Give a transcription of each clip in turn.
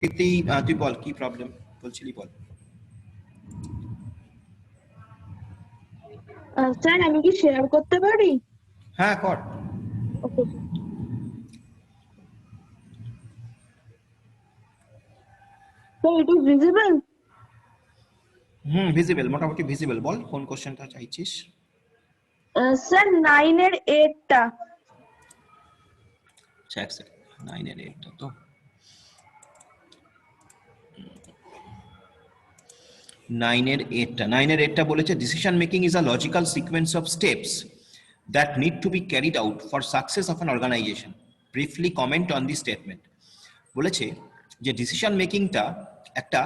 কীর্তি তুই বল কি প্রবলেম বলছিলি বল। স্যার আমি কি শেয়ার করতে পারি? হ্যাঁ কর। ওকে। So it is visible? Visible, মোটামুটি ভিজিবল। বল কোন কোশ্চেনটা চাইছিস? স্যার 9 এর 8 টা। চেক স্যার 9 এর 8 টা তো 9 এর 8 টা 9 এর 8 টা বলেছে decision making is a logical sequence of steps that need to be carried out for success of an organisation. Briefly comment on the statement. বলেছে যে ডিসিশন মেকিংটা একটা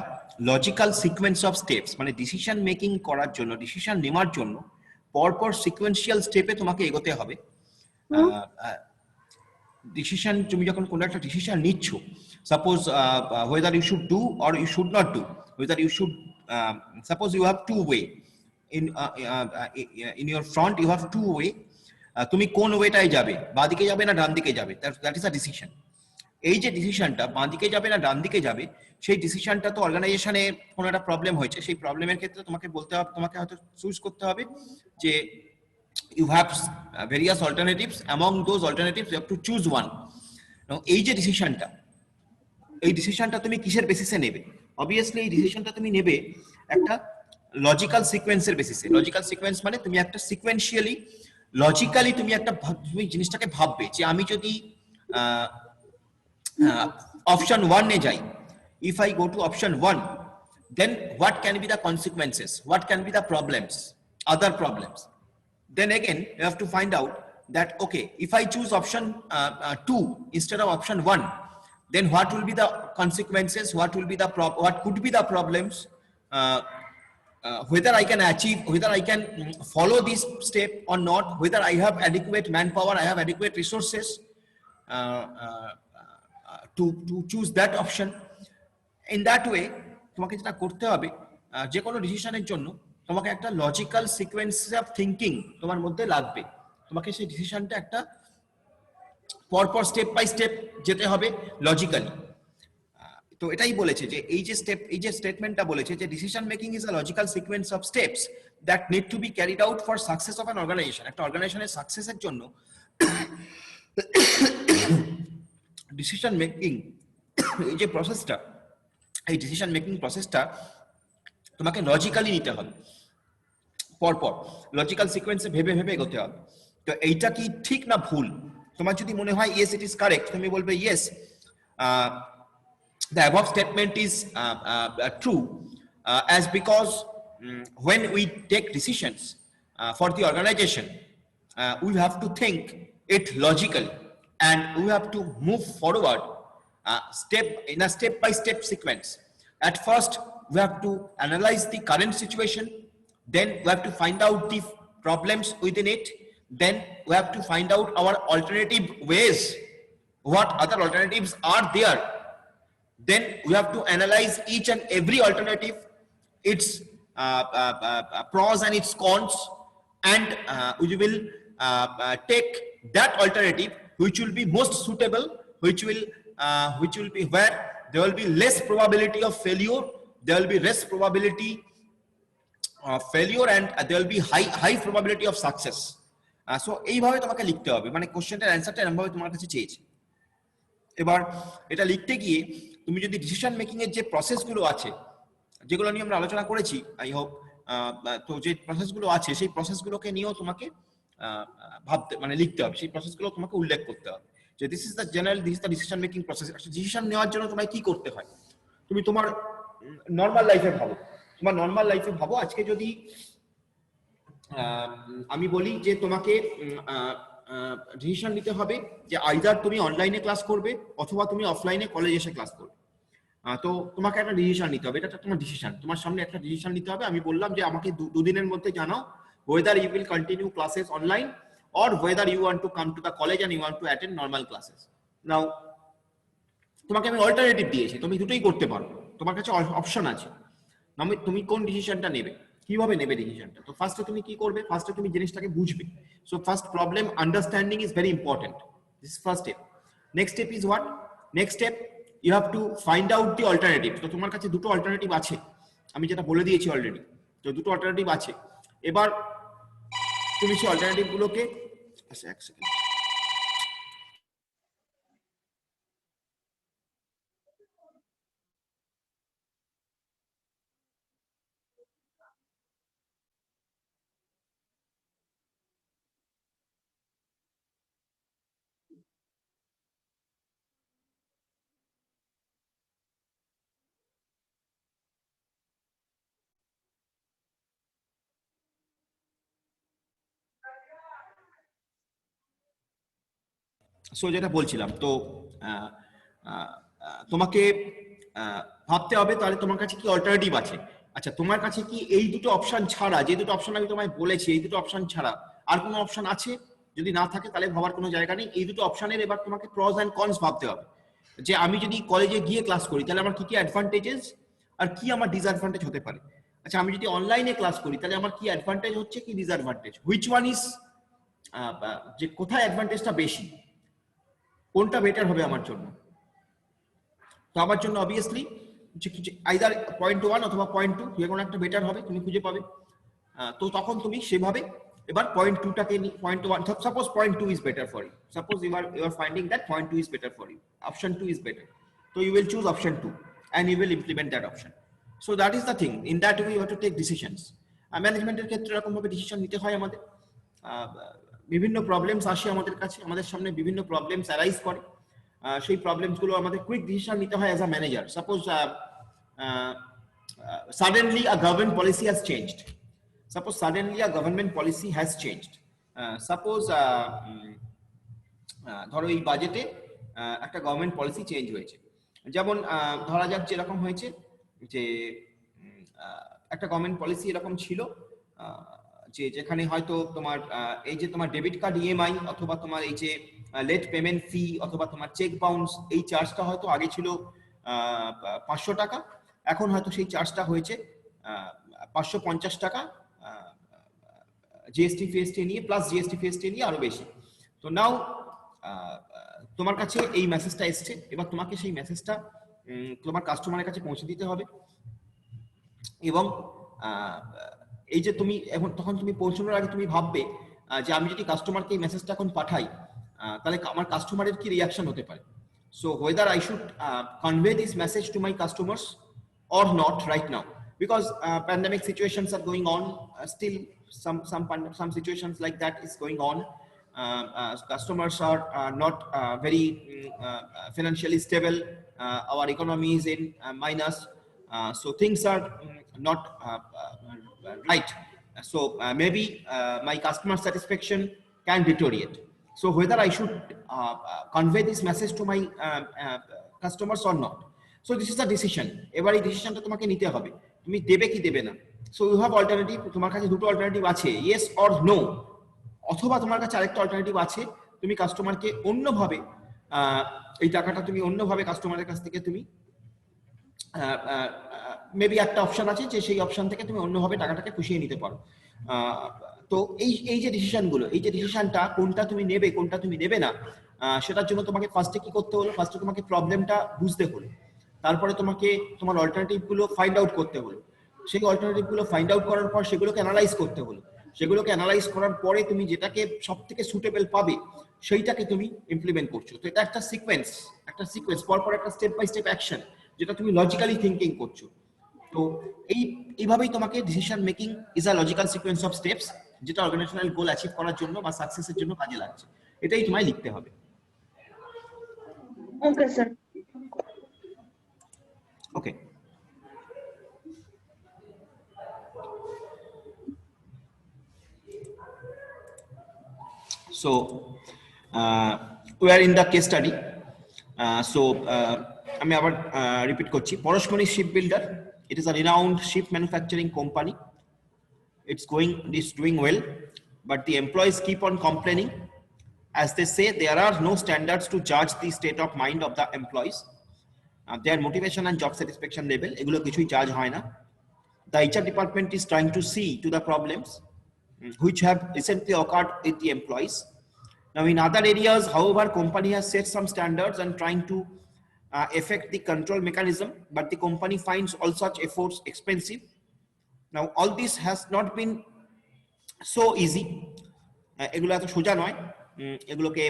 লজিক্যাল সিকোয়েন্স অফ স্টেপস, মানে ডিসিশন মেকিং করার জন্য, decision নেওয়ার জন্য পরপর সিকোয়েন্সিয়াল স্টেপে তোমাকে এগোতে হবে। ডিসিশন, তুমি যখন কোনো একটা ডিসিশন নিচ্ছ, suppose whether you should do or you should not do, whether you should suppose you have two way in your front, you have two way, তুমি কোন ওয়েটায় যাবে, বাঁ দিকে যাবে না ডান দিকে যাবে, দ্যাট ইজ আ ডিসিশন। এই যে ডিসিশনটা বাঁ দিকে যাবে না ডান দিকে যাবে, সেই ডিসিশনটা তো অর্গানাইজেশনে কোনো একটা প্রবলেম হয়েছে, সেই প্রবলেমের ক্ষেত্রে তোমাকে বলতে হবে, তোমাকে হয়তো চুজ করতে হবে যে you have various alternatives, among those alternatives you have to choose one. Now এই যে ডিসিশনটা, এই ডিসিশনটা তুমি কিসের বেসিসে নেবে? অবভিয়াসলি এই ডিসিশনটা তুমি নেবে একটা লজিক্যাল সিকোয়েন্সের বেসিসে। লজিক্যাল সিকোয়েন্স মানে তুমি একটা সিকোয়েন্সিয়ালি লজিক্যালি তুমি একটা তুমি জিনিসটাকে ভাববে যে আমি যদি অপশন 1 এ যাই, if I go to option 1, then what can be the consequences, what can be the problems, other problems. Then again you have to find out that okay, if I choose option 2 instead of option 1, then what will be the consequences, what will be the what could be the problems, whether I can achieve, whether I can follow this step or not, whether I have adequate manpower, I have adequate resources to choose that option. In that way তোমাকে যেটা করতে হবে, যে কোনো ডিসিশনের জন্য তোমাকে একটা logical sequence of thinking তোমার মধ্যে লাগবে। তোমাকে সেই ডিসিশনটা একটা পরপর স্টেপ বাই স্টেপ যেতে হবে লজিক্যালি। তো এটাই বলেছে যে এই যে স্টেপ, এই যে স্টেটমেন্টটা বলেছে যে decision making is a logical sequence of steps that need to be carried out for success of an organisation. একটা অর্গানাইজেশনের সাকসেসের জন্য ডিসিশন মেকিং, এই যে প্রসেসটা, এই ডিসিশন মেকিং প্রসেসটা তোমাকে লজিক্যালি নিতে হবে, পরপর লজিক্যাল সিকোয়েন্সে ভেবে ভেবে এগোতে হবে। তো এইটা কি ঠিক না ভুল? তোমার যদি মনে হয় ইয়েস ইট ইজ কারেক্ট, তুমি বলবে yes the above statement is true, as because when we take decisions for the organization, we have to think it logically and we have to move forward step in a step by step sequence. At first we have to analyze the current situation, then we have to find out the problems within it, then we have to find out our alternative ways, what other alternatives are there, then we have to analyze each and every alternative, its pros and its cons, and we will take that alternative which will be most suitable, which will be where there will be less probability of failure, there will be less probability of failure, and there will be high probability of success. So এইভাবে তোমাকে লিখতে হবে, মানে কোশ্চেনটার অ্যান্সারটা এরকমভাবে তোমার কাছে চেয়েছে। এবার এটা লিখতে গিয়ে তুমি যদি ডিসিশন মেকিং এর যে প্রসেসগুলো আছে, যেগুলো নিয়ে আমরা আলোচনা করেছি, আই হোপ, তো যে প্রসেসগুলো আছে সেই প্রসেসগুলোকে নিয়েও তোমাকে ভাবতে, মানে লিখতে হবে, সেই প্রসেসগুলো তোমাকে উল্লেখ করতে হবে যে this is the general, this is the decision making process. একটা ডিসিশন নেওয়ার জন্য তোমায় কি করতে হয়, তুমি তোমার নর্মাল লাইফে ভাবো, তোমার নর্মাল লাইফে ভাবো। আজকে যদি আমি বলি যে তোমাকে ডিসিশন নিতে হবে যে আইদার তুমি অনলাইনে ক্লাস করবে অথবা তুমি অফলাইনে কলেজে এসে ক্লাস করবে, তো তোমাকে একটা ডিসিশন নিতে হবে, এটা তোমার ডিসিশন, তোমার সামনে একটা ডিসিশন নিতে হবে। আমি বললাম যে আমাকে দুদিনের মধ্যে জানাও whether you will continue classes online or whether you want to come to the college and you want to attend normal classes. Now তোমাকে আমি অল্টারনেটিভ দিয়েছি, তুমি দুটোই করতে পারো, তোমার কাছে অপশন আছে, তুমি কোন ডিসিশনটা নেবে, কিভাবে নেবে ডিসিশনটা। তো ফার্স্টে তুমি কি করবে, ফার্স্টে তুমি জিনিসটাকে বুঝবে। So first problem understanding is very important, this is first step. Next step is what? Next step you have to find out the alternative. তো তোমার কাছে দুটো অল্টারনেটিভ আছে, আমি যেটা বলে দিয়েছি অলরেডি। তো দুটো অল্টারনেটিভ আছে, এবার তুমি সেই অল্টারনেটিভ গুলোকে, আচ্ছা এক সেকেন্ড, সো যেটা বলছিলাম, তো আহ, আহ, তোমাকে ভাবতে হবে তাহলে তোমার কাছে কি অল্টারনেটিভ আছে। আচ্ছা, তোমার কাছে কি এই দুটো অপশন ছাড়া, যে দুটো অপশন আমি তোমায় বলেছি, এই দুটো অপশন ছাড়া আর কোনো অপশন আছে? যদি না থাকে তাহলে ভাবার কোনো জায়গা নেই। এই দুটো অপশনের এবার তোমাকে প্রস অ্যান্ড কনস ভাবতে হবে, যে আমি যদি কলেজে গিয়ে ক্লাস করি তাহলে আমার কি কি অ্যাডভান্টেজেস আর কি আমার ডিসঅ্যাডভান্টেজ হতে পারে। আচ্ছা, আমি যদি অনলাইনে ক্লাস করি তাহলে আমার কি অ্যাডভান্টেজ হচ্ছে, কি ডিসঅ্যাডভান্টেজ, হুইচ ওয়ান ইজ, যে কোথায় অ্যাডভান্টেজটা বেশি, কোনটা বেটার হবে আমার জন্য। তো আমার জন্য অবভিয়াসলি আইদার পয়েন্ট 1 অথবা পয়েন্ট 2 যে কোনো একটা বেটার হবে, তুমি খুঁজে পাবে। তো তখন তুমি সেভাবে এবার পয়েন্ট 2টাকে, point 1, suppose point 2 is better for you, suppose you are finding that point 2 is better for you, option 2 is better, so you will choose option 2 and you will implement that option. So that is the thing, in that way you have to take decisions. ম্যানেজমেন্টের ক্ষেত্রে এরকম ভাবে decision নিতে হয় আমাদের। বিভিন্ন problems আসে আমাদের কাছে, আমাদের সামনে বিভিন্ন প্রবলেমস অ্যারাইজ করে, সেই প্রবলেমস গুলো আমাদের কুইক ডিসিশন নিতে হয় as a manager. Suppose suddenly a government policy has changed, suppose suddenly a government policy has changed, suppose ধরো এই বাজেটে একটা গভর্নমেন্ট পলিসি চেঞ্জ হয়েছে, যেমন ধরা যাক যেরকম হয়েছে যে একটা গভর্নমেন্ট পলিসি এরকম ছিল যে যেখানে হয়তো তোমার এই যে তোমার ডেবিট কার্ড ইএমআই অথবা তোমার এই যে লেট পেমেন্ট ফি অথবা তোমার চেক বাউন্স, এই চার্জটা হয়তো আগে ছিল 500 টাকা, এখন হয়তো সেই চার্জটা হয়েছে 550 টাকা, জিএসটি ফিএসটি নিয়ে, প্লাস জিএসটি ফিএসটি নিয়ে আরো বেশি। তো নাও তোমার কাছে এই মেসেজটা এসছে, এবার তোমাকে সেই মেসেজটা তোমার কাস্টমারের কাছে পৌঁছে দিতে হবে। এবং এই যে তুমি এখন, তখন তুমি পৌঁছানোর আগে তুমি ভাববে যে আমি যদি কাস্টমারকে এই মেসেজটা এখন পাঠাই তাহলে আমার কাস্টমারের কি রিঅ্যাকশন হতে পারে। So whether I should convey this message to my customers or not right now, because pandemic situations are going on, still some situations like that is going on. Customers are not very financially stable, our economy is in minus, so things are not right, so maybe my customer satisfaction can deteriorate. So whether I should convey this message to my customers or not, so this is a decision. এবার এই ডিসিশনটা তোমাকে নিতে হবে, তুমি দেবে কি দেবে না। সো ইউ হ্যাভ অল্টারনেটিভ, তোমার কাছে দুটো অল্টারনেটিভ আছে, ইয়েস অর নো, অথবা তোমার কাছে আরেকটা অল্টারনেটিভ আছে, তুমি কাস্টমারকে অন্যভাবে এই টাকাটা তুমি অন্যভাবে কাস্টমারের কাছ থেকে তুমি মেবি একটা অপশন আছে যে সেই অপশন থেকে তুমি অন্যভাবে টাকাটাকে পুষিয়ে নিতে পারো। তো এই যে ডিসিশনগুলো, এই যে ডিসিশনটা কোনটা তুমি নেবে কোনটা তুমি নেবে না, সেটার জন্য তোমাকে ফার্স্টে কি করতে হলো, ফার্স্টে তোমাকে প্রবলেমটা বুঝতে হলো, তারপরে তোমাকে তোমার অল্টারনেটিভ গুলো ফাইন্ড আউট করতে হলো, সেই অল্টারনেটিভ গুলো ফাইন্ড আউট করার পর সেগুলোকে অ্যানালাইজ করতে হলো, সেগুলোকে অ্যানালাইজ করার পরে তুমি যেটাকে সব থেকে সুটেবল পাবে সেইটাকে তুমি ইমপ্লিমেন্ট করছো। তো এটা একটা সিকোয়েন্স পরপর একটা স্টেপ বাই স্টেপ অ্যাকশন, যেটা তুমি লজিক্যালি থিঙ্কিং করছো। তো এইভাবেই তোমাকে decision making is a logical sequence of steps, যেটা অর্গানাইজেশনাল গোল অ্যাচিভ করার জন্য বা সাকসেসের জন্য কাজে লাগছে, এটাই তোমায় লিখতে হবে। Okay sir. Okay, so we are in the case study. So আমি আবার রিপিট করছি, Parashmani ship builder, it is a renowned ship manufacturing company, it's doing well, but the employees keep on complaining. As they say, there are no standards to judge the state of mind of the employees, their motivation and job satisfaction level, এগুলো কিছুই জাজ হয় না। The HR department is trying to see to the problems which have recently occurred with the employees. Now in other areas, however, company has set some standards and trying to affect the control mechanism, but the company finds all such efforts expensive. Now, all this has not been so easy. এগুলো এত সোজা নয় এগুলোকে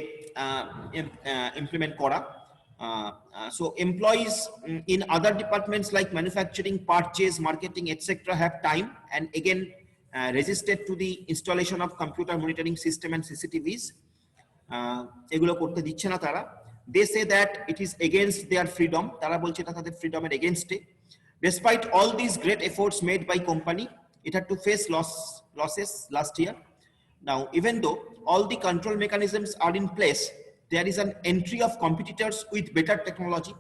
implement করা। So employees in other departments like manufacturing, purchase, marketing, etc. have time and again resisted to the installation of computer monitoring system and CCTVs. এগুলো করতে দিচ্ছে না তারা। They say that it is against their freedom. তারা বলছে এটা তাদের ফ্রিডমের এগেইনস্টে। Despite all these great efforts made by company, it had to face losses last year. Now, even though all the control mechanisms are in place, there is an entry of competitors with better technology.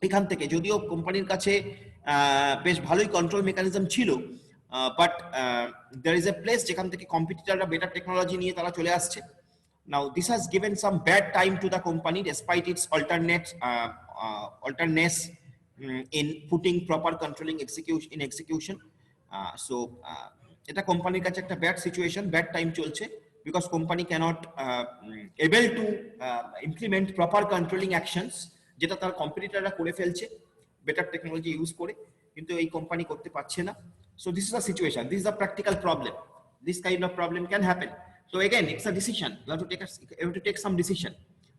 এখান থেকে যদিও কোম্পানির কাছে বেশ ভালোই control mechanism ছিল, but there is a place যেখান থেকে কম্পিটিটররা বেটার টেকনোলজি নিয়ে তারা চলে আসছে। Now, this has given some bad time to the company despite its alternateness in putting proper controlling execution. So, এটা কোম্পানির কাছে একটা ব্যাড সিচুয়েশন, ব্যাড টাইম চলছে, because company cannot able to implement proper controlling actions, যেটা তার কম্পিটিটররা করে ফেলছে better technology use করে, কিন্তু এই কোম্পানি করতে পারছে না। So this is a situation, this is a practical problem, this kind of problem can happen. So again, it's a decision, you have to take some decision,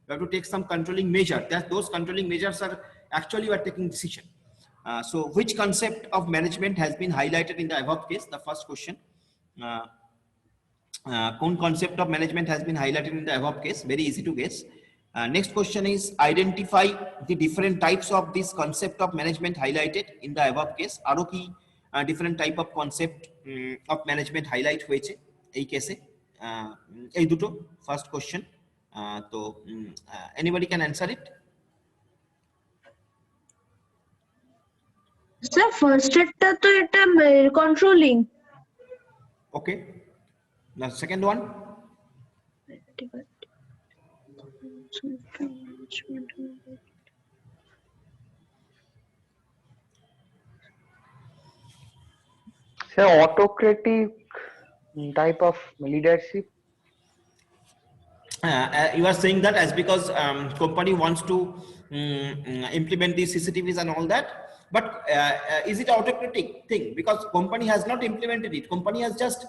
you have to take some controlling measure, that those controlling measures are actually you are taking decision. So which concept of management has been highlighted in the above case? The first question, কোন concept of management has been highlighted in the above case? Very easy to guess. Next question is identify the different types of this concept of management highlighted in the above case. আরো কি different type of concept of management highlight হয়েছে এই কেসে? এই দুটো first question. তো anybody can answer it? Sir first এরটা তো এটা controlling. Okay. The second one? So autocratic type of leadership. You are saying that as because company wants to implement these CCTVs and all that, but is it autocratic thing? Because company has not implemented it. Company has just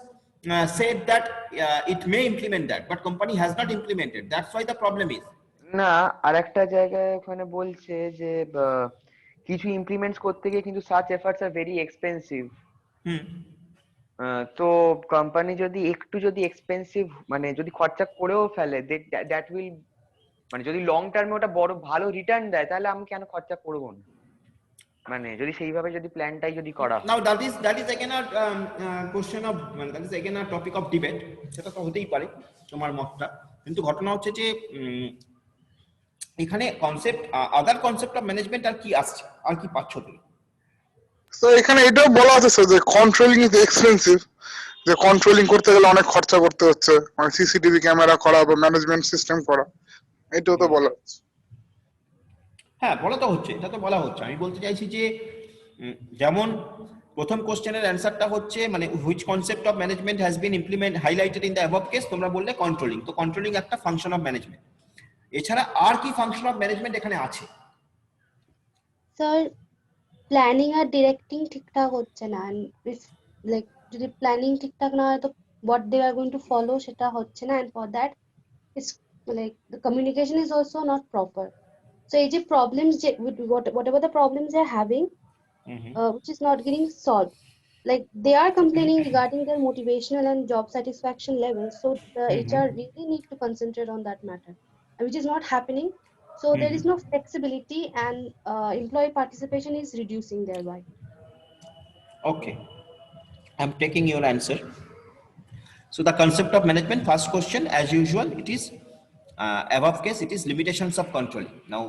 said that it may implement that, but company has not implemented. That's why the problem is. না, আরেকটা জায়গায় ওখানে বলছে যে কিছু implements করতে গিয়ে কিন্তু such efforts are very expensive. তো কোম্পানি যদি একটু এক্সপেন্সিভ মানে যদি খরচা করেও ফেলে, দ্যাট উইল মানে যদি লং টার্মে ওটা বড় ভালো রিটার্ন দেয়, তাহলে আমি কেন খরচা করব না? মানে যদি সেইভাবে যদি প্ল্যানটাই যদি করা হয়। Now that is again a question of, that is again a topic of debate. সেটা তো হতেই পারে তোমার মতটা, কিন্তু ঘটনা হচ্ছে যে এখানে concept other concept of management আর কি আসছে, আর কি পাচ্ছ তুমি? তো এখানে এটাও বলা আছে স্যার যে কন্ট্রোলিং ইজ এক্সপেন্সিভ, যে কন্ট্রোলিং করতে গেলে অনেক খরচা করতে হচ্ছে, মানে সিসিটিভি ক্যামেরা করা বা ম্যানেজমেন্ট সিস্টেম করা, এটাও তো বলা হচ্ছে। হ্যাঁ, বলা তো হচ্ছে, এটা তো বলা হচ্ছে। আমি বলতে চাইছি যে যেমন প্রথম কোশ্চেনের অ্যান্সারটা হচ্ছে মানে which concept of management has been implement highlighted in the above case, তোমরা বললে কন্ট্রোলিং। তো কন্ট্রোলিং একটা ফাংশন অফ ম্যানেজমেন্ট, এছাড়া আর কি ফাংশন অফ ম্যানেজমেন্ট এখানে আছে? স্যার প্ল্যানিং আর ডিরেক্টিং ঠিকঠাক হচ্ছে না, লাইক যদি প্ল্যানিং ঠিকঠাক না হয় তো what they are going to follow সেটা হচ্ছে না, and for that it's like the communication is also not proper. So এই যে problems যে whatever the problems they are having which is not getting solved, like they are complaining regarding their motivational and job satisfaction levels, so the HR really need to concentrate on that matter, which is not happening. So there is no flexibility and employee participation is reducing thereby. Okay, I'm taking your answer. So the concept of management, first question as usual, it is above case, it is limitations of controlling. Now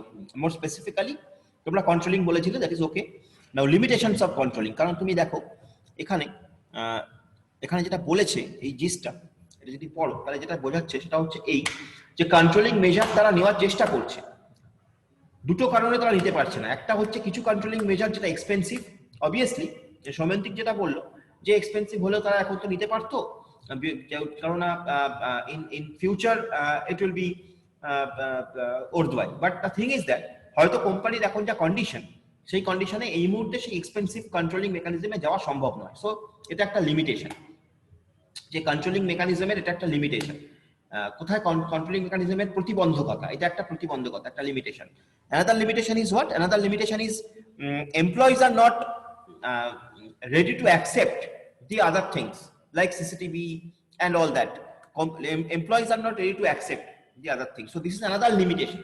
more specifically তোমরা controlling বলেছিলে, that is okay. Now limitations of controlling, কারণ তুমি দেখো এখানে এখানে যেটা বলেছে এই জিসটা, এটা যদি পড়ো তাহলে যেটা বোঝাচ্ছে সেটা হচ্ছে এই যে কন্ট্রোলিং মেজার তারা নেওয়ার চেষ্টা করছে, দুটো কারণে তারা নিতে পারছে না। একটা হচ্ছে কিছু কন্ট্রোলিং মেজার যেটা এক্সপেন্সিভ, অবভিয়াসলি যে সৌমেন্তিক যেটা বললো যে এক্সপেন্সিভ হলেও তারা এখন তো নিতে পারতো, কারণ in future it will be worthwhile, but the thing is that হয়তো কোম্পানির এখন যা কন্ডিশন, সেই কন্ডিশনে এই মুহূর্তে সেই এক্সপেন্সিভ কন্ট্রোলিং মেকানিজমে যাওয়া সম্ভব নয়। সো এটা একটা লিমিটেশন, যে কন্ট্রোলিং মেকানিজমের এটা একটা লিমিটেশন। কোথায় কন্ট্রোলিং মেকানিজমের প্রতিবন্ধকতা, এটা একটা প্রতিবন্ধকতা, একটা limitation. Another limitation is what? Another limitation is employees are not ready to accept the other things like CCTV and all that. Employees are not ready to accept the other things. So this is another limitation.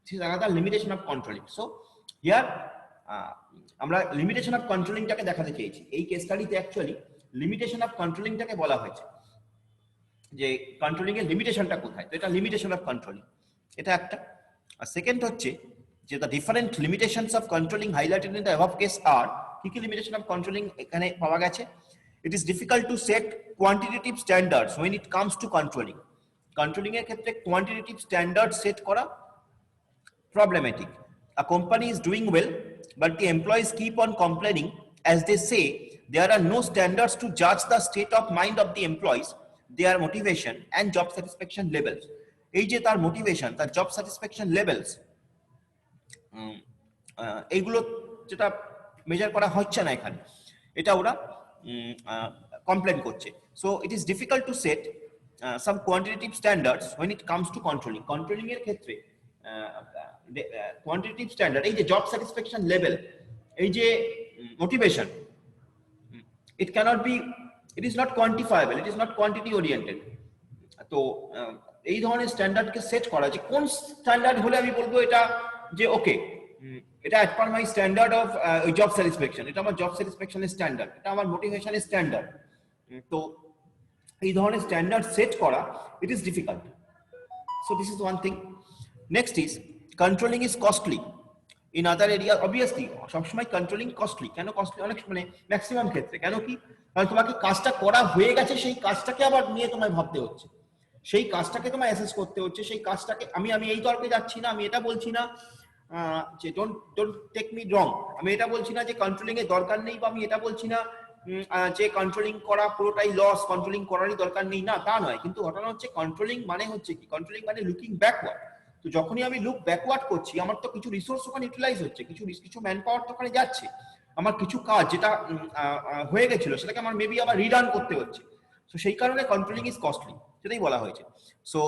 This is another limitation of controlling. So here আমরা limitation of কন্ট্রোলিংটাকে দেখাতে চেয়েছি। এই case স্টাডিতে actually limitation of কন্ট্রোলিংটাকে বলা হয়েছে যে controlling এর লিমিটেশনটা কোথায়। তো এটা লিমিটেশন অফ কন্ট্রোলিং, এটা একটা। আর সেকেন্ড হচ্ছে যে the different limitations of controlling highlighted in the above case আর, কি কি লিমিটেশন অফ কন্ট্রোলিং এখানে পাওয়া গেছে। It is difficult to set quantitative standards when it comes to controlling. Controlling এর ক্ষেত্রে কোয়ান্টিটেটিভ স্ট্যান্ডার্ড সেট করা problematic. A company is doing well, but the employees keep on complaining as they say there are no standards to judge the state of mind of the employees, their motivation and job satisfaction levels. এই যে তার motivation, তার job satisfaction levels, এইগুলো যেটা measure করা হচ্ছে না এখানে, এটা ওরা কমপ্লেন করছে। So it is difficult to set some quantitative standards when it comes to controlling. Controlling এর ক্ষেত্রে কোয়ান্টিটেটিভ স্ট্যান্ডার্ড, এই যে জব স্যাটিসফ্যাকশন লেভেল, এই যে motivation, it cannot be, it is not quantifiable, it is not quantity oriented. তো এই ধরনের স্ট্যান্ডার্ডকে set করা, যে কোন স্ট্যান্ডার্ড হলে আমি বলবো এটা যে ওকে এটা as per my standard of job satisfaction, এটা আমার জব স্যাটিসফ্যাকশনের স্ট্যান্ডার্ড, এটা আমার মোটিভেশনের স্ট্যান্ডার্ড। তো এই ধরনের স্ট্যান্ডার্ড সেট করা ইট is difficult. So this is one thing. Next is controlling is costly in other area. Obviously সবসময় কন্ট্রোলিং কস্টলি। কেন কস্টলি? অনেক মানে ম্যাক্সিমাম ক্ষেত্রে। কেন কি? কারণ তোমাকে কাজটা করা হয়ে গেছে, সেই কাজটাকে আবার নিয়ে তোমায় ভাবতে হচ্ছে, সেই কাজটাকে তোমায় অ্যাসেস করতে হচ্ছে, সেই কাজটাকে আমি এই তর্কে যাচ্ছি না, আমি এটা বলছি না যে ডোন্ট টেক মি রং, আমি এটা বলছি না যে কন্ট্রোলিং এর দরকার নেই, বা আমি এটা বলছি না যে কন্ট্রোলিং করা পুরোটাই লস, কন্ট্রোলিং করারই দরকার নেই, না তা নয়। কিন্তু ঘটনা হচ্ছে কন্ট্রোলিং মানে হচ্ছে কি, কন্ট্রোলিং মানে লুকিং ব্যাকওয়ার্ড। তো যখনই আমি লুক ব্যাকওয়ার্ড করছি, আমার তো কিছু রিসোর্স ওখানে ইউটিলাইজ হচ্ছে, কিছু ম্যান পাওয়ার তো ওখানে যাচ্ছে, আমার কিছু কাজ যেটা হয়ে গেছিল সেটাকে আমার মেবি আবার রিরান করতে হচ্ছে। তো সেই কারণে কন্ট্রোলিং ইজ কস্টলি, সেটাই বলা হয়েছে। সো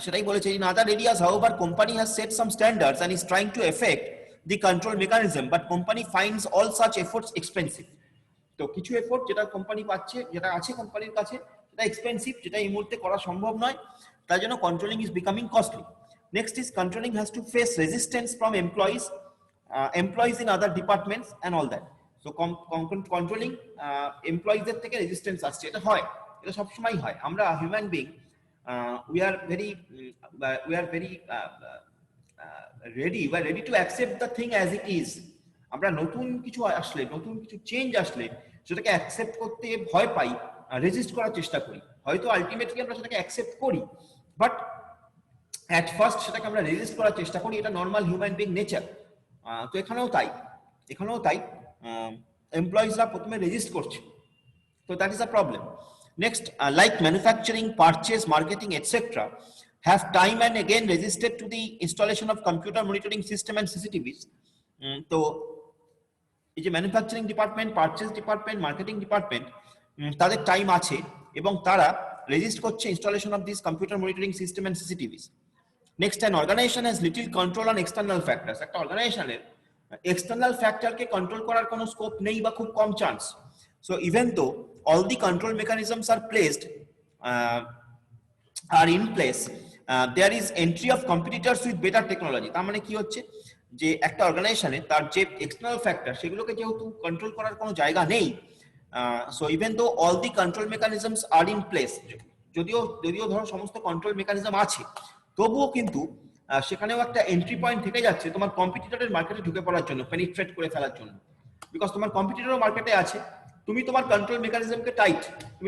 সেটাই বলেছে, in other areas however company has set some standards and is trying to effect the control mechanism, but company finds all such efforts expensive. তো কিছু এফোর্ট যেটা কোম্পানি পাচ্ছে, যেটা আছে কোম্পানির কাছে, সেটা এক্সপেন্সিভ, যেটা এই মুহূর্তে করা সম্ভব নয়, তার জন্য controlling is becoming costly. Next is controlling has to face resistance from employees in other departments and all that. So controlling এমপ্লয়িজদের থেকে রেজিস্ট্যান্স আসছে, এটা হয়, এটা সবসময় হয়। আমরা human being, we are very ready to accept the thing as it is. আমরা নতুন কিছু আসলে, নতুন কিছু চেঞ্জ আসলে সেটাকে অ্যাকসেপ্ট করতে ভয় পাই, রেজিস্ট করার চেষ্টা করি। হয়তো আলটিমেটলি আমরা সেটাকে অ্যাকসেপ্ট করি, বাট অ্যাট ফার্স্ট সেটাকে আমরা রেজিস্ট করার চেষ্টা করি, এটা নর্মাল হিউম্যান বিং নেচার। তো এখানেও তাই এমপ্লয়িজরা প্রথমে রেজিস্ট করছে, তো that is a problem. Next, like manufacturing, purchase, marketing, etc., have time and again resisted to the installation of computer monitoring system and CCTVs. তো এই যে manufacturing department, purchase department, marketing department, তাদের time আছে এবং তারা resist করছে installation of this computer monitoring system and CCTVs. Next, an organization has little control on external factors. একটা অর্গানাইজেশনের এক্সটার্নাল ফ্যাক্টরকে কন্ট্রোল করার কোনো স্কোপ নেই বা খুব কম chance. So even though all the control mechanisms are in place, there is entry of competitors with better technology. তার মানে কি হচ্ছে, যে একটা অর্গানাইজেশনে তার যে এক্সটার্নাল ফ্যাক্টর সেগুলোকে যেহেতু কন্ট্রোল করার কোনো জায়গা নেই, so even though all the control mechanisms are in place, যদিও ধরো সমস্ত কন্ট্রোল মেকানিজম আছে, তবুও কিন্তু সেখানেও একটা এন্ট্রি পয়েন্ট থেকে যাচ্ছে তোমার কম্পিটিটরের মার্কেটে ঢুকে পড়ার জন্য, পেনিট্রেট করে ফেলার জন্য। বিকজ তোমার কম্পিটিটরও মার্কেটে আছে, তুমি তোমার কন্ট্রোল মেকানিজমকে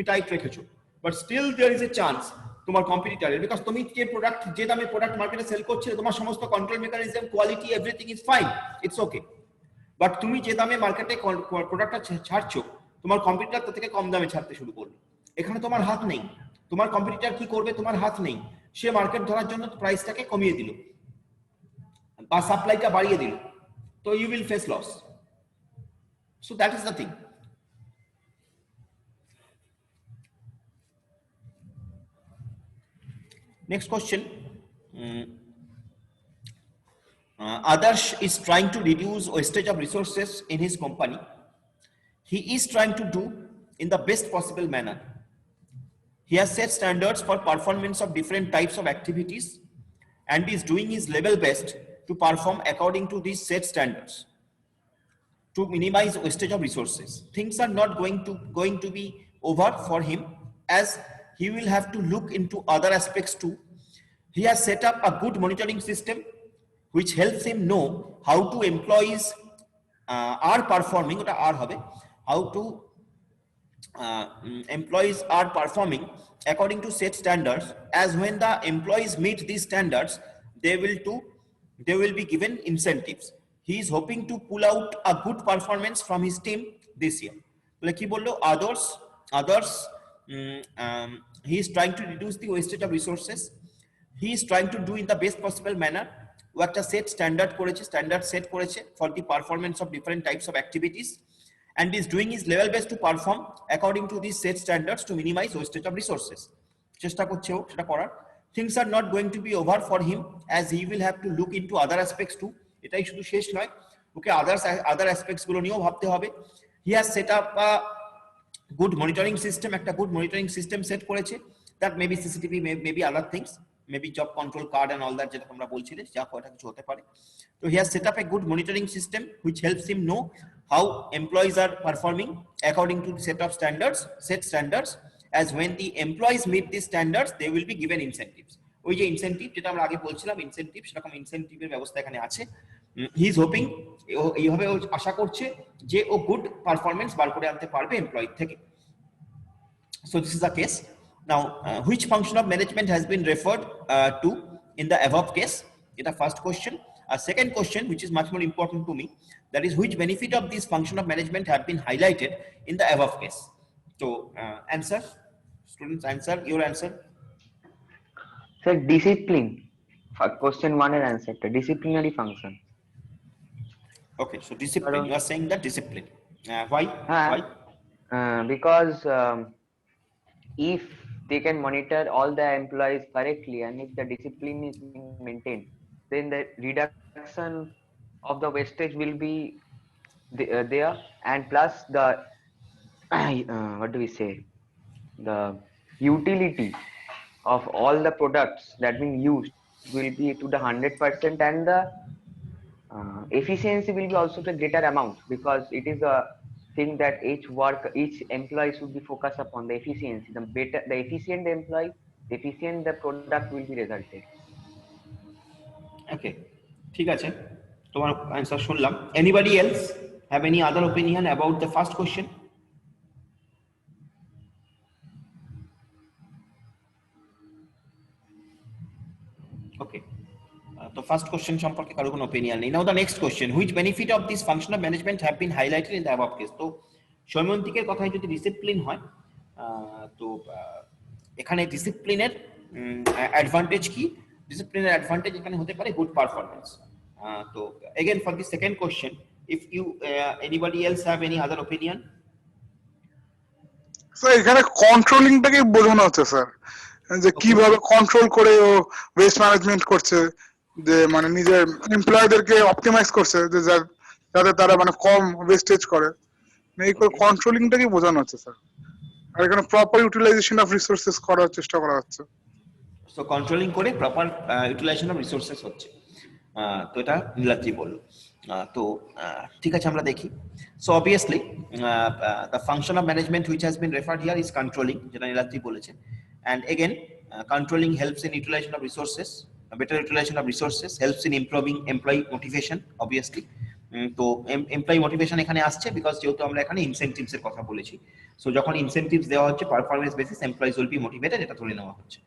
টাইট রেখেছো, but still there is a chance তোমার কম্পিটিটরের, বিকজ তুমি যে দামে প্রোডাক্ট মার্কেটে সেল করছো, তোমার সমস্ত control mechanism, quality, everything is fine, it's okay, but তুমি যে দামে মার্কেটে প্রোডাক্টটা ছাড়ছো, তোমার কম্পিটিটর তার থেকে কম দামে ছাড়তে শুরু করলো। এখানে তোমার হাত নেই, তোমার কম্পিটিটর কি করবে তোমার হাত নেই, সে মার্কেট ধরার জন্য প্রাইসটাকে কমিয়ে দিল। বা সাপ্লাইটা বাড়িয়ে দিল, তো you will face loss. So that is the thing. Next question. Adarsh is trying to reduce wastage of resources in his company. He is trying to do in the best possible manner. He has set standards for performance of different types of activities and is doing his level best to perform according to these set standards to minimize wastage of resources. Things are not going to be over for him, as he will have to look into other aspects too. He has set up a good monitoring system which helps him know how to employees are performing, how to employees are performing according to set standards, as when the employees meet these standards, they will be given incentives. He is hoping to pull out a good performance from his team this year. Like he bollo others he is trying to reduce the wastage of resources. He is trying to do in the best possible manner. ও একটা standard set করেছে for the performance of different types of activities and is doing his level best to perform according to these set standards to minimize wastage of resources. চেষ্টা করছে ও সেটা করার। Things are not going to be over for him, as he will have to look into other aspects too. এটাই শুধু শেষ নয়, ওকে other aspects গুলো নিয়েও ভাবতে হবে। He has set up a good monitoring system, একটা good monitoring system set করেছে, that maybe CCTV, maybe other things, maybe job control card and all that, যেটা তোমরা বলছিলে, যা কয়টা কিছু হতে পারে। So he has set up a good monitoring system which helps him know how employees are performing according to the set standards, as when the employees meet these standards, they will be given incentives. ওই যে incentive যেটা আমরা আগে বলছিলাম incentive, সেরকম ইনসেনটিভের ব্যবস্থা এখানে আছে। হি ইজ হোপিং, এইভাবে ও আশা করছে যে ও গুড পারফরমেন্স বার করে আনতে পারবে এমপ্লয়ি থেকে। So this is the case. Now, which function of management has been referred to in the above case? It's the first question. A second question, which is much more important to me, that is, which benefit of this function of management have been highlighted in the above case? So, answer, students, answer, your answer. Sir, discipline. Question 1 and answer. The disciplinary function. Okay, so discipline. You are saying that discipline. Why? Why? Because if they can monitor all the employees correctly and if the discipline is being maintained, then the reduction of the wastage will be there, and plus the what do we say, the utility of all the products that being used will be to the 100%, and the efficiency will be also the greater amount, because it is a thing that each employee should be focused upon the efficiency. The better the efficient the employee, the efficient the product will be resulted. Okay, ঠিক আছে, তোমার answer শুনলাম। Anybody else have any other opinion about the first question? Okay, তো first question সম্পর্কে কারো কোনো opinion নেই। Now the next question, which benefit of this function of management have been highlighted in the above case? তো সৈমন্তিকের কথায় যদি discipline হয়, তো এখানে ডিসিপ্লিনের অ্যাডভান্টেজ কি? ডিসিপ্লিনের অ্যাডভান্টেজ এখানে হতে পারে গুড পারফরমেন্স। তো again for the second question, if you anybody else have any other opinion? Sir এখানে কন্ট্রোলিংটাকে বোঝানো হচ্ছে স্যার, যে কিভাবে কন্ট্রোল করে ও ওয়েস্ট ম্যানেজমেন্ট করছে, যে মানে নিজের এমপ্লয়ীদেরকে অপটিমাইজ করছে যে যাতে তারা মানে কম ওয়েস্টেজ করে, এই করে কন্ট্রোলিংটাকে বোঝানো হচ্ছে স্যার। আর এখানে প্রপার ইউটিলাইজেশন অফ রিসোর্সেস করার চেষ্টা করা হচ্ছে। সো কন্ট্রোলিং করে প্রপার ইউটিলাইজেশন অফ রিসোর্সেস হচ্ছে, তো এটা নীলাদ্রি বলল। তো ঠিক আছে, আমরা দেখি। So obviously the function of management which has been referred here is controlling, যেটা নীলাদ্রি বলেছে। And again, controlling helps in utilization of resources. A better utilization of resources helps in improving employee motivation, obviously. তো employee motivation এখানে আসছে because যেহেতু আমরা এখানে ইনসেনটিভস এর কথা বলেছি। সো যখন ইনসেনটিভস দেওয়া হচ্ছে performance basis, employees will be motivated, এটা ধরে নেওয়া হচ্ছে।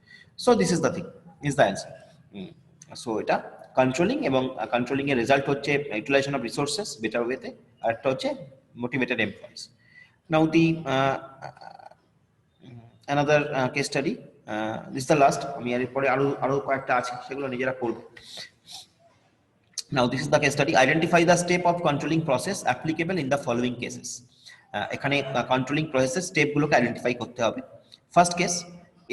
So this is the thing, is the answer. So এটা কন্ট্রোলিং, এবং কন্ট্রোলিং এর রেজাল্ট হচ্ছে ইউটিলাইজেশন অফ রিসোর্সেস বেটার ওয়েতে, আর একটা হচ্ছে motivated employees. Now the another case study, this is the last, আমি এর পরে আরো কয়েকটা আছে, সেগুলো নিজেরা করবে। Now this is the case study. Identify the step of controlling process applicable in the following cases. এখানে controlling process step গুলোকে identify করতে হবে. First case,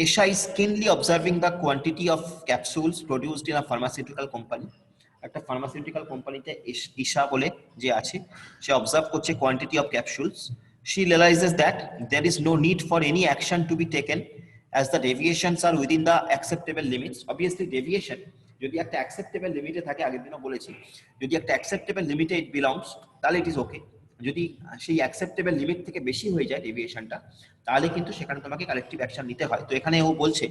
Esha is keenly observing the quantity of capsules produced in a pharmaceutical company. একটা pharmaceutical কোম্পানিতে ঈশা বলে যে আছে, সে observe করছে quantity of capsules. She realizes that there is no need for any action to be taken as the deviations are within the acceptable limits. Obviously deviation যদি একটা acceptable লিমিটে থাকে, আগের দিনও বলেছি, যদি একটা acceptable লিমিটে it belongs তাহলে it is okay. যদি সেই acceptable লিমিট থেকে বেশি হয়ে যায় ডেভিয়েশনটা, তাহলে কিন্তু সেখানে তোমাকে কালেক্টিভ অ্যাকশন নিতে হয়। তো এখানে ও বলছে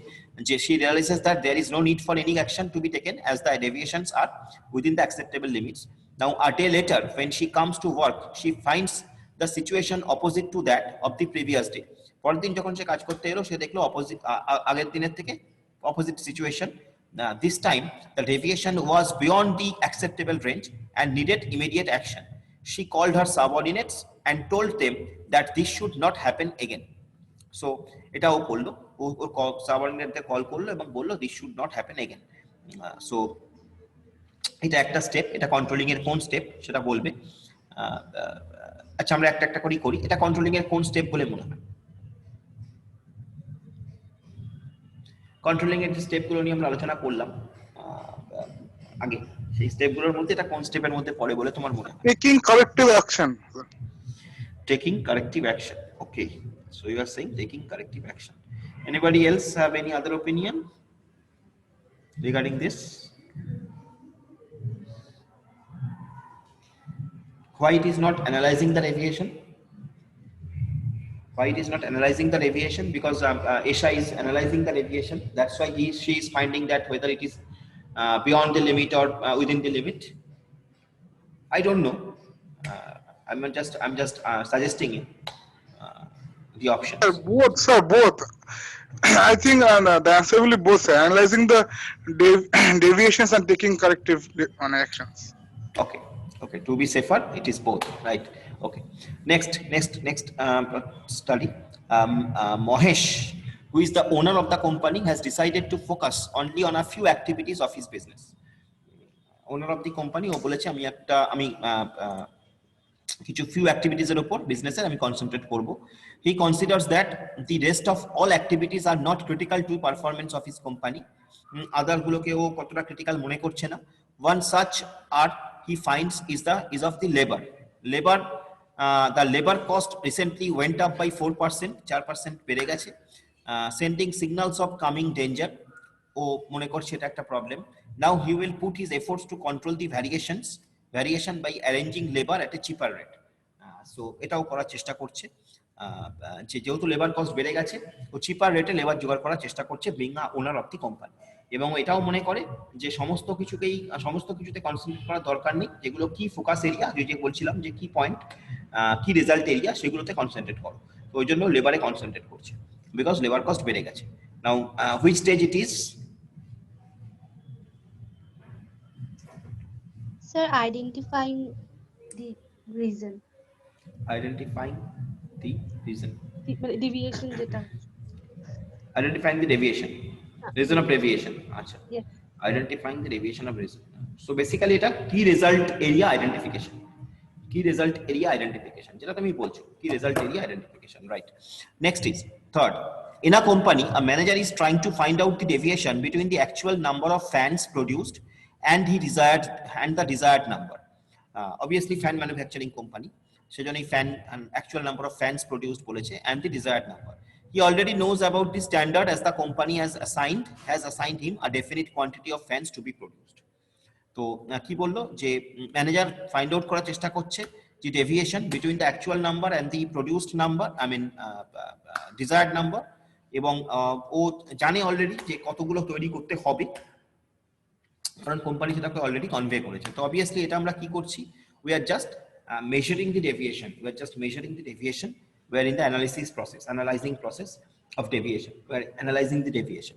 যে she realizes that there is no need for any action to be taken as the deviations are within the acceptable limits. Now a day later when she comes to work, she finds the situation opposite to that of the previous day. পরের দিন যখন সে কাজ করতে এলো, সে দেখলো opposite, আগের দিনের থেকে opposite situation. This time the deviation was beyond the acceptable range and needed immediate action. She called her subordinates and told them that this should not happen again. So এটা ও করলো, ওর সাবঅর্ডিনেটদের কল করলো এবং বললো this should not happen again. So এটা একটা step, এটা controlling এর কোন স্টেপ সেটা বলবে। আচ্ছা আমরা একটা একটা করি, এটা কন্ট্রোলিং এর কোন স্টেপ বলে মনে হয়? কন্ট্রোলিং এর যে স্টেপগুলো নিয়ে আমরা আলোচনা করলাম আগে, সেই স্টেপগুলোর মধ্যে এটা কোন স্টেপের মধ্যে পড়ে বলে তোমার মনে হয়? Taking corrective action. Taking corrective action. Okay, so you are saying taking corrective action. Anybody else have any other opinion regarding this? Why it is not analyzing the deviation? Why it is not analyzing the deviation? Because Esha is analyzing the deviation. That's why she is finding that whether it is beyond the limit or within the limit. I don't know. I'm just suggesting you the option. Both, sir, both. I think the answer will be both, sir. Analyzing the deviations and taking corrective actions. Okay, okay. To be safer, it is both, right? Okay. Next study. Mohesh, who is the owner of the company, has decided to focus only on a few activities of his business. Owner of the company, ও বলেছে আমি কিছু few activities এর উপর বিজনেসের আমি concentrate করব. He considers that the rest of all activities are not critical to performance of his company. আদার গুলোকে ও কতটা ক্রিটিক্যাল মনে করছে না. One such art he finds is of the labor. The labor cost recently went up by 4%, 4% বেড়ে গেছে. Sending signals of coming danger. ও মনে করছে এটা একটা problem. Now he will put his efforts to control the variation by arranging labor at a cheaper rate. So এটাও করার চেষ্টা করছে, যেহেতু লেবার কস্ট বেড়ে গেছে, ও চিপার রেটে লেবার জোগাড় করার চেষ্টা করছে being a owner of the company. এবং এটাও মনে করে যে সমস্ত কিছুতে কনসেন্ট্রেট করার দরকার নেই, যেগুলো কি ফোকাস এরিয়া, যে বলছিলাম যে কি পয়েন্ট, কি রেজাল্ট এরিয়া, সেগুলোতে কনসেন্ট্রেট করো। তো ওই জন্য লেবারে কনসেন্ট্রেট করছে, বিকজ লেবার কস্ট বেড়ে গেছে। Now which stage it is? Sir, identifying the reason. Identifying the reason. Deviation যেটা। Identifying the deviation. Reason of deviation. Acha. Yes. Identifying the deviation of reason. So basically এটা key result area identification. Key result area identification. যেটা তুমি বলছো, key result area identification, right? Next is third. In a company, a manager is trying to find out the deviation between the actual number of fans produced and the desired number. Obviously fan manufacturing company, সেজন্যই fan and actual number of fans produced বলেছে and the desired number. He already knows about the standard as the company has assigned him a definite quantity of fans to be produced. তো কি বললো যে manager find out করার চেষ্টা করছে যে deviation between the actual number and the produced number, desired number, এবং ও জানে অলরেডি যে কতগুলো তৈরি করতে হবে, কারণ কোম্পানি সেটাকে অলরেডি কনভে করেছে। তো অবভিয়াসলি এটা আমরা কি করছি, we are just measuring the deviation, we are in the analyzing process of deviation. We are analyzing the deviation.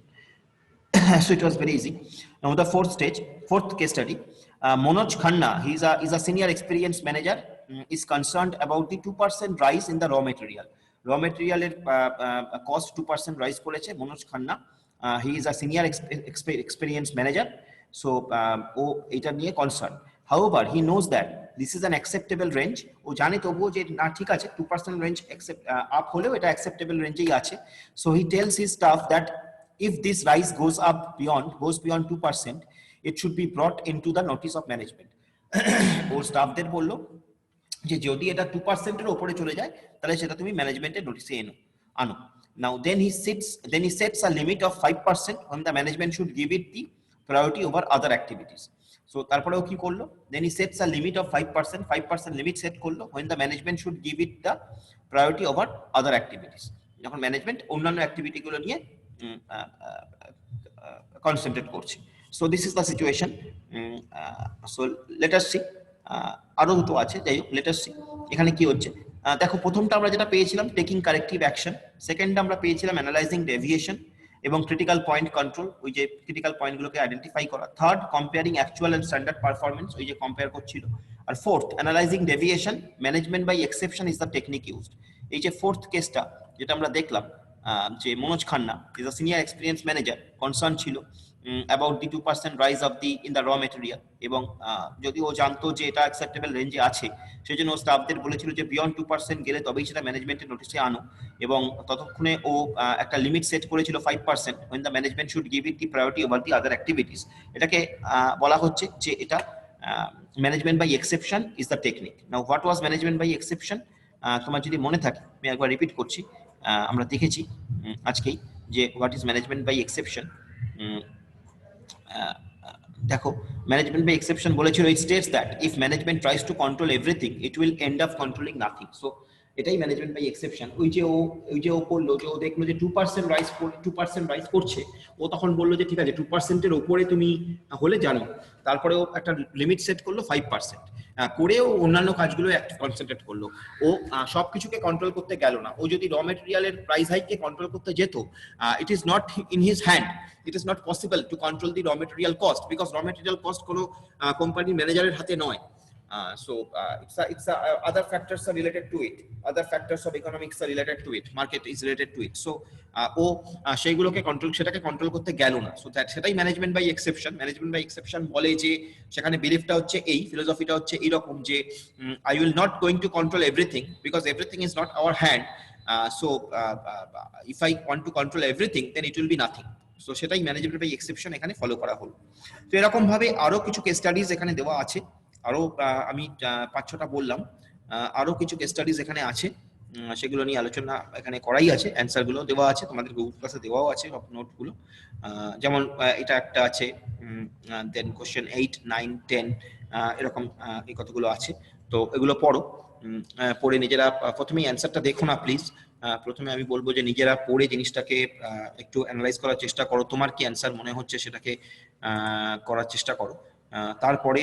So it was very easy. Now the fourth case study. Manoj Khanna, he is a senior experienced manager, is concerned about the 2% rise in the raw material. Raw material cost 2% rise করেছে Manoj Khanna. He is a senior experienced manager. So ও এটা নিয়ে concerned. however he knows that this is an acceptable range, ও জানে তবুও যে না ঠিক আছে 2% range up হলেও এটা acceptable range এই আছে, so he tells his staff that if this rise goes beyond 2%, it should be brought into the notice of management. ওর স্টাফদের বললো যে যদি এটা 2% এর উপরে চলে যায় তাহলে সেটা তুমি ম্যানেজমেন্টের নোটিসে আনো। Now then he sets a limit of 5% when the management should give it the priority over other activities. So তারপরেও কি করলো, then he sets a limit of 5% limit set করলো when the management should give it the priority over other activities, যখন management অন্যান্য activity গুলো নিয়ে concentrate করছে। So this is the situation. So let us see. আরো দুটো আছে, যাই হোক let us see এখানে কি হচ্ছে। দেখো প্রথমটা আমরা যেটা পেয়েছিলাম টেকিং কারেক্টিভ অ্যাকশন, সেকেন্ডটা আমরা পেয়েছিলাম অ্যানালাইজিং ডেভিয়েশন এবং ক্রিটিক্যাল পয়েন্ট কন্ট্রোল, ওই যে ক্রিটিক্যাল পয়েন্টগুলোকে আইডেন্টিফাই করা, third comparing actual and standard performance, ওই যে কম্পেয়ার করছিল, আর fourth analysing deviation management by exception is the technique used. এই যে ফোর্থ কেসটা যেটা আমরা দেখলাম, যে Manoj Khanna is a senior experience manager, concern ছিল about the 2% rise of the in the raw material, এবং যদি ও জানতো যে এটা অ্যাকসেপ্টেবল রেঞ্জে আছে সেজন্য ও স্টাফদের বলেছিল যে বিয়ন্ড 2% গেলে তবেই সেটা ম্যানেজমেন্টের নোটিসে আনো, এবং ততক্ষণে ও একটা লিমিট সেট করেছিল 5% when the management should give it the priority over the other activities। এটাকে বলা হচ্ছে যে এটা management by exception is the technique. Now what was management by exception, তোমার যদি মনে থাকে আমি একবার রিপিট করছি, আমরা দেখেছি আজকেই যে what is management by exception. দেখো ম্যানেজমেন্ট বাই এক্সেপশন বলেছিল it states that if management tries to control everything it will end up controlling nothing. So এটাই ম্যানেজমেন্ট বাই এক্সেপশন। ওই যে ও করলো যে ও দেখলো যে 2% রাইজ করছে, ও তখন বললো যে ঠিক আছে 2% এর উপরে তুমি হলে জানো, তারপরে ও একটা লিমিট সেট করলো 5%, করেও অন্যান্য কাজগুলো কনসেন্ট্রেট করলো। ও সবকিছুকে কন্ট্রোল করতে গেল না। ও যদি র মেটেরিয়ালের প্রাইস হাইককে কন্ট্রোল করতে যেত, it is not in his hand, it is not possible to control the raw material cost because raw material cost কোনো কোম্পানি ম্যানেজারের হাতে নয়। So it's other factors are related to it, other factors of economics are related to it, market is related to it, so ও সেইগুলোকে সেটাকে control করতে গেল না। So সেটাই ম্যানেজমেন্ট বাই এক্সেপশন বলে যে সেখানে বিলিফটা হচ্ছে এই ফিলোসফিটা হচ্ছে এইরকম যে I will not going to control everything because everything is not our hand, so if I want to control everything then it will be nothing. So সেটাই ম্যানেজমেন্ট বাই এক্সেপশন এখানে ফলো করা হলো। তো এরকম ভাবে আরো কিছু কেস স্টাডিজ এখানে দেওয়া আছে, আরো আমি 5-6টা বললাম, আরো কিছু কেস স্টাডিজ এখানে আছে, সেগুলো নিয়ে আলোচনা এখানে করাই আছে, অ্যান্সার গুলো দেওয়া আছে, তোমাদের গুগল ক্লাসে দেওয়াও আছে নোট গুলো। যেমন এটা একটা আছে, দেন কোশ্চেন 8, 9, 10 এরকম এই কতগুলো আছে। তো এগুলো পড়ো, পড়ে নিজেরা প্রথমেই অ্যান্সারটা দেখো না প্লিজ, প্রথমে আমি বলবো যে নিজেরা পড়ে জিনিসটাকে একটু অ্যানালাইজ করার চেষ্টা করো, তোমার কি অ্যান্সার মনে হচ্ছে সেটাকে করার চেষ্টা করো। তারপরে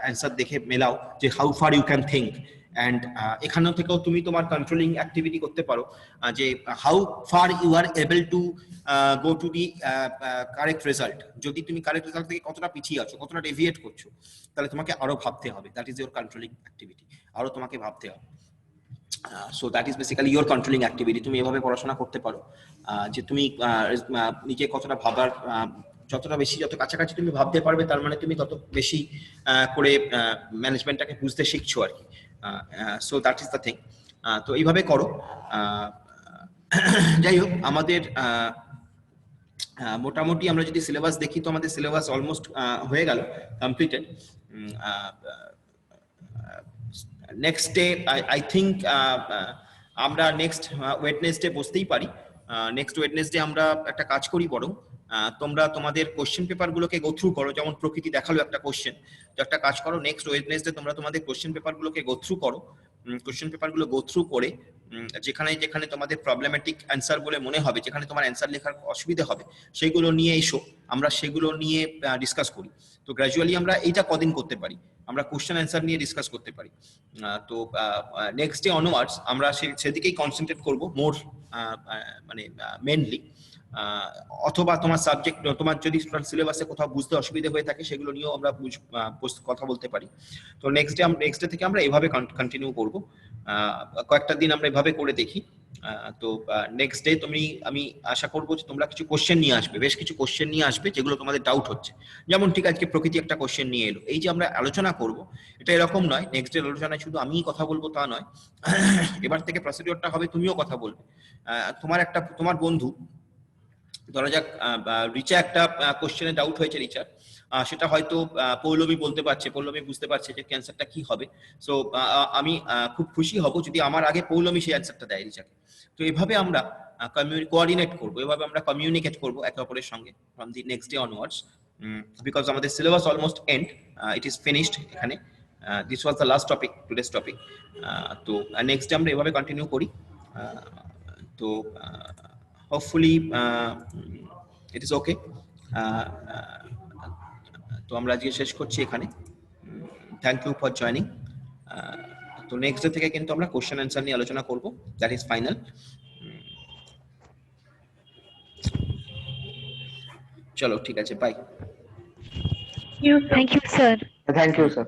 অ্যান্সার দেখে মেলাও যে how far you can think, and এখান থেকেও তুমি তোমার কন্ট্রোলিং অ্যাক্টিভিটি করতে পারো, যে how far you are able to go to the correct result. যদি তুমি কারেক্ট রেজাল্ট থেকে কতটা পিছিয়ে আছো, কতটা ডেভিয়েট করছো, তাহলে তোমাকে আরো ভাবতে হবে, that is your controlling activity, আরো তোমাকে ভাবতে হবে। So that is basically your controlling activity. তুমি এভাবে পড়াশোনা করতে পারো যে তুমি নিজে কতটা ভাবার, যতটা বেশি, যত কাছাকাছি তুমি ভাবতে পারবে, তার মানে তুমি তত বেশি করে ম্যানেজমেন্টটাকে বুঝতে শিখছো আর কি। So that is the thing. তো এইভাবে করো। যাই হোক, আমাদের মোটামুটি আমরা যদি সিলেবাস দেখি তো আমাদের সিলেবাস অলমোস্ট হয়ে গেল, completed. Next day I think আমরা নেক্সট ওয়েডনেসডে বসতেই পারি। নেক্সট ওয়েডনেসডে আমরা একটা কাজ করি, বরং তোমরা তোমাদের কোশ্চেন পেপার গুলোকে গো থ্রু করো, যেমন প্রকৃতি দেখালো একটা কোশ্চেন, তো একটা কাজ করো, নেক্সট ওয়েডনেসডে তোমরা তোমাদের কোশ্চেন পেপার গুলোকে গো থ্রু করো। কোশ্চেন পেপার গুলো গো থ্রু করে যেখানে যেখানে তোমাদের প্রবলেমেটিক অ্যান্সার বলে মনে হবে, যেখানে তোমার অ্যান্সার লেখার অসুবিধা হবে, সেগুলো নিয়ে এসো, আমরা সেগুলো নিয়ে ডিসকাস করি। তো গ্র্যাজুয়ালি আমরা এইটা কদিন করতে পারি, আমরা কোশ্চেন অ্যান্সার নিয়ে ডিসকাস করতে পারি। তো নেক্সট ডে অনওয়ার্ডস আমরা সেদিকেই কনসেন্ট্রেট করবো মোর, মানে মেনলি। অথবা তোমার সাবজেক্ট, তোমার যদি সিলেবাসে কোথাও বুঝতে অসুবিধা হয়ে থাকে, সেগুলো নিয়েও আমরা কথা বলতে পারি। তো নেক্সট ডে থেকে আমরা এভাবে কন্টিনিউ করবো, কয়েকটা দিন আমরা এভাবে করে দেখি। তো নেক্সট ডে আমি আশা করবো যে তোমরা কিছু কোশ্চেন নিয়ে আসবে, বেশ কিছু কোশ্চেন নিয়ে আসবে যেগুলো তোমাদের ডাউট হচ্ছে। যেমন ঠিক আজকে প্রকৃতি একটা কোশ্চেন নিয়ে এলো, এই যে আমরা আলোচনা করব এটা এরকম নয় নেক্সট ডে আলোচনায় শুধু আমিই কথা বলবো তা নয়, এবার থেকে প্রসিডিওরটা হবে তুমিও কথা বলবে। তোমার বন্ধু ধরা যাক রিচা একটা কোশ্চেনে ডাউট হয়েছে রিচার, সেটা হয়তো পৌলমী বলতে পারছে, পৌলমী বুঝতে পারছে যে ক্যান্সারটা কি হবে। সো আমি খুব খুশি হব যদি আমার আগে পৌলমী সেই অ্যান্সারটা দেয় রিচাকে। তো এভাবে আমরা কোঅর্ডিনেট করবো, এভাবে আমরা কমিউনিকেট করবো একে অপরের সঙ্গে from the next day onwards, because আমাদের syllabus almost end, it is finished এখানে। This was the last topic, today's topic. তো নেক্সট ডে আমরা এভাবে কন্টিনিউ করি। তো hopefully it is okay. তো আমরা আজকে শেষ করছি এখানে। Thank you for joining. তো নেক্সট ডে থেকে কিন্তু আমরা কোশ্চেন অ্যান্সার নিয়ে আলোচনা করব, দ্যাট ইজ ফাইনাল। চলো ঠিক আছে, bye. Thank you, sir. Thank you sir.